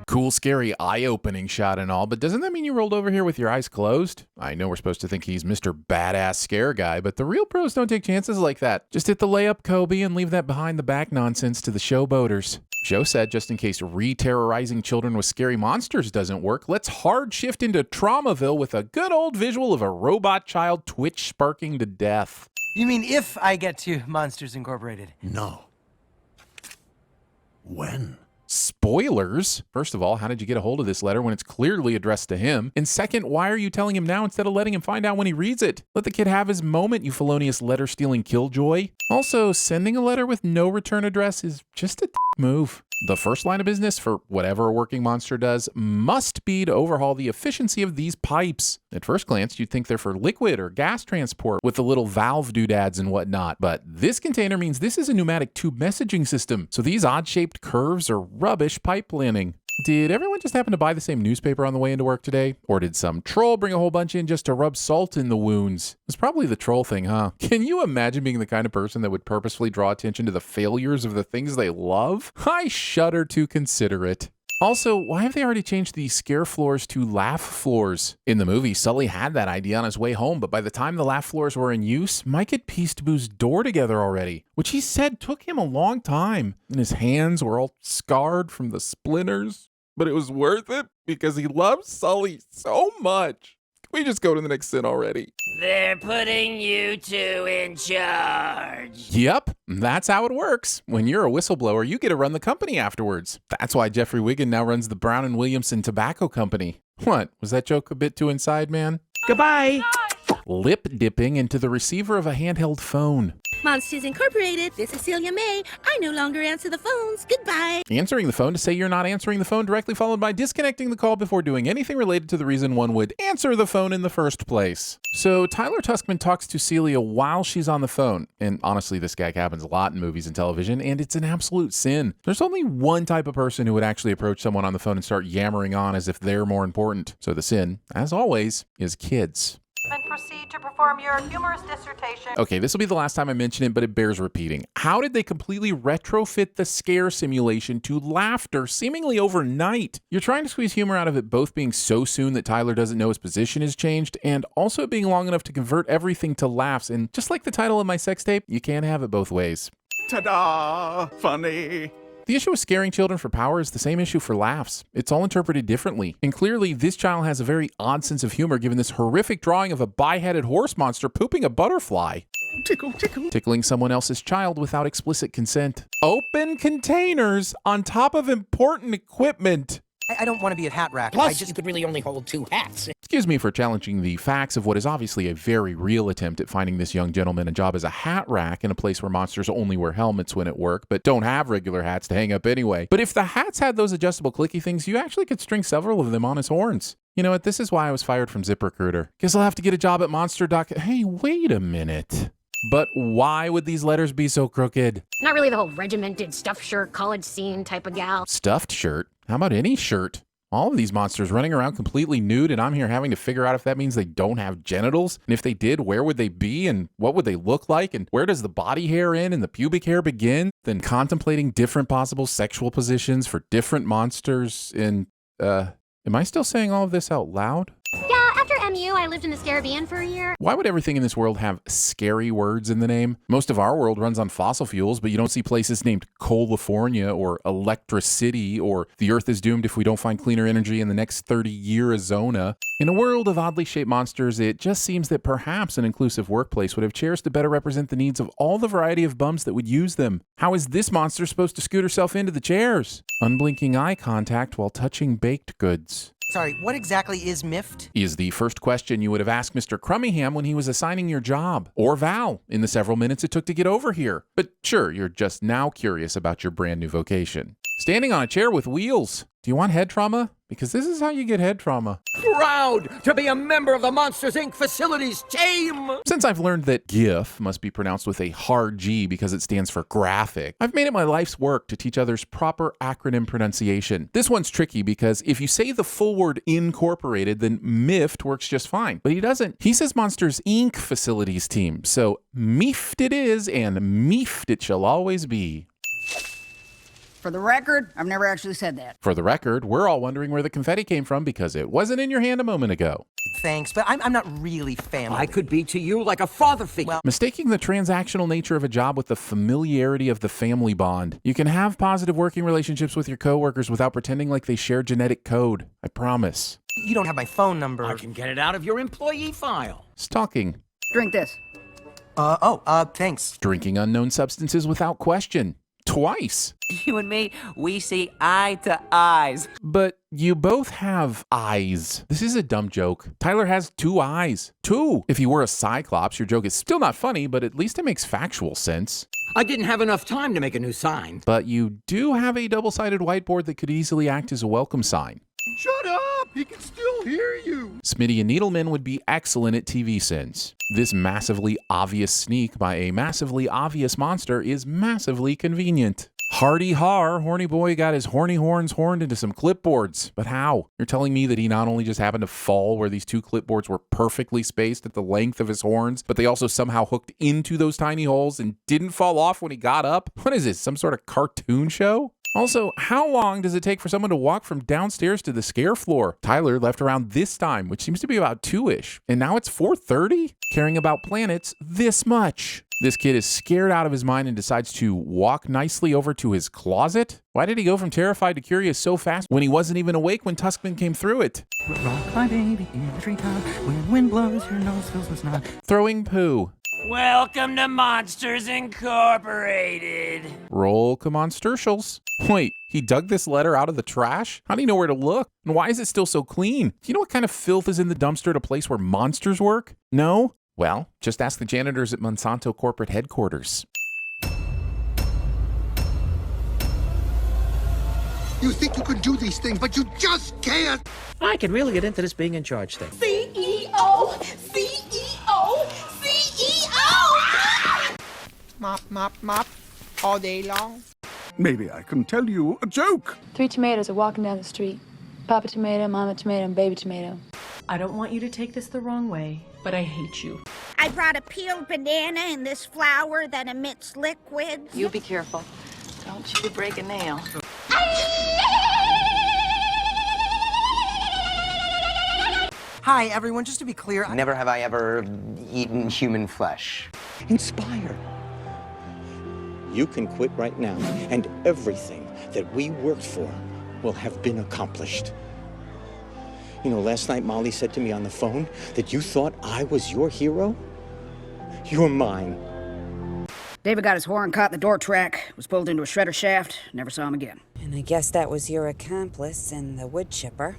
Cool, scary, eye-opening shot and all, but doesn't that mean you rolled over here with your eyes closed? I know we're supposed to think he's Mr. Badass Scare Guy, but the real pros don't take chances like that. Just hit the layup, Kobe, and leave that behind-the-back nonsense to the showboaters. Joe said, just in case re-terrorizing children with scary monsters doesn't work, let's hard shift into Traumaville with a good old visual of a robot child twitch-sparking to death. You mean if I get to Monsters Incorporated? No. When? Spoilers? First of all, how did you get a hold of this letter when it's clearly addressed to him? And second, why are you telling him now instead of letting him find out when he reads it? Let the kid have his moment, you felonious letter-stealing killjoy. Also, sending a letter with no return address is just a move. The first line of business for whatever a working monster does must be to overhaul the efficiency of these pipes. At first glance, you'd think they're for liquid or gas transport with the little valve doodads and whatnot, but this container means this is a pneumatic tube messaging system, so these odd-shaped curves are rubbish pipe planning. Did everyone just happen to buy the same newspaper on the way into work today? Or did some troll bring a whole bunch in just to rub salt in the wounds? It's probably the troll thing, huh? Can you imagine being the kind of person that would purposefully draw attention to the failures of the things they love? I shudder to consider it. Also, why have they already changed the scare floors to laugh floors? In the movie, Sully had that idea on his way home, but by the time the laugh floors were in use, Mike had pieced Boo's door together already, which he said took him a long time, and his hands were all scarred from the splinters. But it was worth it because he loves Sully so much. Can we just go to the next sin already? They're putting you two in charge. Yep, that's how it works. When you're a whistleblower, you get to run the company afterwards. That's why Jeffrey Wiggin now runs the Brown & Williamson Tobacco Company. What, was that joke a bit too inside, man? Goodbye! Lip dipping into the receiver of a handheld phone. Monsters Incorporated, this is Celia May. I no longer answer the phones. Goodbye. Answering the phone to say you're not answering the phone directly followed by disconnecting the call before doing anything related to the reason one would answer the phone in the first place. So Tyler Tuskman talks to Celia while she's on the phone. And honestly, this gag happens a lot in movies and television, and it's an absolute sin. There's only one type of person who would actually approach someone on the phone and start yammering on as if they're more important. So the sin, as always, is kids. And proceed to perform your humorous dissertation. Okay, this will be the last time I mention it, but it bears repeating. How did they completely retrofit the scare simulation to laughter seemingly overnight? You're trying to squeeze humor out of it both being so soon that Tyler doesn't know his position has changed, and also it being long enough to convert everything to laughs. And just like the title of my sex tape, you can't have it both ways. Ta-da! Funny! The issue with scaring children for power is the same issue for laughs. It's all interpreted differently. And clearly, this child has a very odd sense of humor given this horrific drawing of a bi-headed horse monster pooping a butterfly. Tickle, tickle. Tickling someone else's child without explicit consent. Open containers on top of important equipment. I don't want to be a hat rack. Plus, you could really only hold two hats. Excuse me for challenging the facts of what is obviously a very real attempt at finding this young gentleman a job as a hat rack in a place where monsters only wear helmets when at work, but don't have regular hats to hang up anyway. But if the hats had those adjustable clicky things, you actually could string several of them on his horns. You know what? This is why I was fired from ZipRecruiter. Guess I'll have to get a job at Monster. Hey, wait a minute. But why would these letters be so crooked? Not really the whole regimented stuffed shirt, college scene type of gal. Stuffed shirt? How about any shirt? All of these monsters running around completely nude, and I'm here having to figure out if that means they don't have genitals. And if they did, where would they be? And what would they look like? And where does the body hair end and the pubic hair begin? Then contemplating different possible sexual positions for different monsters in, am I still saying all of this out loud? Yeah, after MU, I lived in the Caribbean for a year. Why would everything in this world have scary words in the name? Most of our world runs on fossil fuels, but you don't see places named California or Electricity or the Earth is doomed if we don't find cleaner energy in the next 30 years Arizona. In a world of oddly shaped monsters, it just seems that perhaps an inclusive workplace would have chairs to better represent the needs of all the variety of bums that would use them. How is this monster supposed to scoot herself into the chairs? Unblinking eye contact while touching baked goods. Sorry, what exactly is MIFT? Is the first question you would have asked Mr. Crummingham when he was assigning your job, or Val in the several minutes it took to get over here. But sure, you're just now curious about your brand new vocation. Standing on a chair with wheels. Do you want head trauma? Because this is how you get head trauma. Proud to be a member of the Monsters, Inc. facilities team! Since I've learned that GIF must be pronounced with a hard G because it stands for graphic, I've made it my life's work to teach others proper acronym pronunciation. This one's tricky because if you say the full word incorporated, then MIFT works just fine. But he doesn't. He says Monsters, Inc. facilities team. So MIFT it is, and MIFT it shall always be. For the record, I've never actually said that. For the record, we're all wondering where the confetti came from because it wasn't in your hand a moment ago. Thanks, but I'm not really family. I could be to you like a father figure. Well, Mistaking the transactional nature of a job with the familiarity of the family bond. You can have positive working relationships with your coworkers without pretending like they share genetic code. I promise. you don't have my phone number. I can get it out of your employee file. Stalking. Drink this. Thanks. Drinking unknown substances without question. Twice. You and me, we see eye to eyes. But you both have eyes. This is a dumb joke. Tyler has 2 eyes. 2! If you were a cyclops, your joke is still not funny, but at least it makes factual sense. I didn't have enough time to make a new sign. But you do have a double-sided whiteboard that could easily act as a welcome sign. Shut up! He can still hear you. Smitty and Needleman would be excellent at TVSins. This massively obvious sneak by a massively obvious monster is massively convenient. Hardy har, horny boy got his horny horns horned into some clipboards. But how? You're telling me that he not only just happened to fall where these 2 clipboards were perfectly spaced at the length of his horns, but they also somehow hooked into those tiny holes and didn't fall off when he got up? What is this, some sort of cartoon show? Also, how long does it take for someone to walk from downstairs to the scare floor? Tyler left around this time, which seems to be about 2-ish. And now it's 4:30? Caring about planets this much. This kid is scared out of his mind and decides to walk nicely over to his closet? Why did he go from terrified to curious so fast when he wasn't even awake when Tuskman came through it? Rock my baby in the treetop. When wind blows, your nose feels the snot. Throwing poo. Welcome to Monsters Incorporated. Roll commonstertials. Wait, he dug this letter out of the trash? How do you know where to look? And why is it still so clean? Do you know what kind of filth is in the dumpster at a place where monsters work? No? Well, just ask the janitors at Monsanto corporate headquarters. You think you can do these things, but you just can't. I could really get into this being in charge thing. CEO! CEO! CEO! Mop, mop, mop, all day long. Maybe I can tell you a joke. 3 tomatoes are walking down the street. Papa tomato, mama tomato, and baby tomato. I don't want you to take this the wrong way, but I hate you. I brought a peeled banana in this flour that emits liquids. You be careful. Don't you break a nail. Hi, everyone. Just to be clear, never have I ever eaten human flesh. Inspire. You can quit right now, and everything that we worked for will have been accomplished. You know, last night Molly said to me on the phone that you thought I was your hero? You're mine. David got his horn caught in the door track, was pulled into a shredder shaft, never saw him again. And I guess that was your accomplice in the wood chipper.